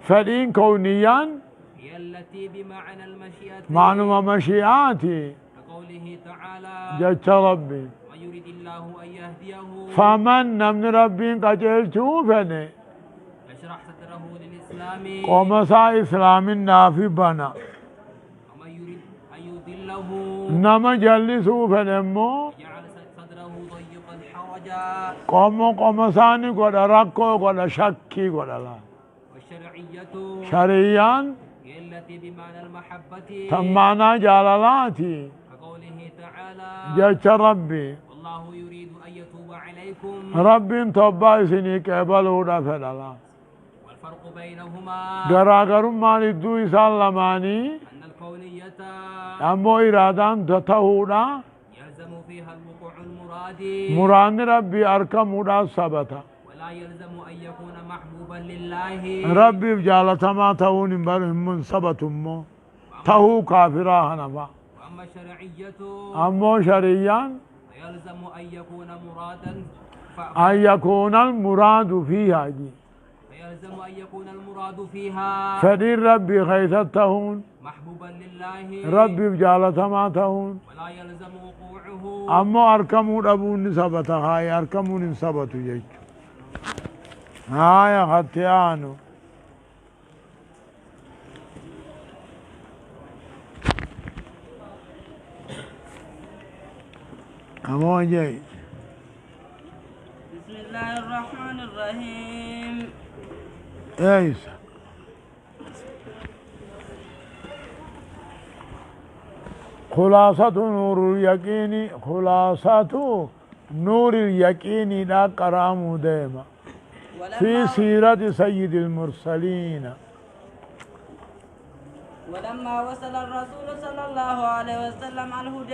فدين كونيا هي التي بمعنى المشيئة معنى مشيئاتي كقوله تعالى جت ربي من يريد الله أن يهديه فمن من ربي قجل شوفني يشرح صدره للإسلام قوم سا إسلام نافي بنا ومن يريد أن يضله نما جلسوا فنمو جعل صدره ضيقا حرجا قوم ساني قد ركو قد شكي قد لا والشرعية شريان هي التي بمعنى المحبة تمانا جلالاتي كقوله تعالى جت ربي والله يريد أن يتوب عليكم ربي توبا سني قبلوا دفلا والفرق بينهما غراغر ما لدو سلماني أن الكونية امو ارادان تتهودا يلزم فيها الوقوع المراد مران ربي اركم ودا ثبت ولا يلزم أن يكون محبوبا لله ربي جالت ما تون برهم ثبتم تهو كافرا هنفا وأما الشرعية امو شريان يلزم أن يكون مرادا ان يكون المراد فيها جي فيلزم أن يكون المراد فيها فدين ربي خيثتهون محبوبا لله ربي جالت ما تهون ولا يلزم وقوعه امو اركمون ابون ثبت هاي اركمون ثبت يج هاي ختيانو امو جاي بسم الله الرحمن الرحيم ايش خلاصة نور اليقين خلاصة نور اليقين لا قرام ديما في سيرة سيد المرسلين ولما وصل الرسول صلى الله عليه وسلم الهدى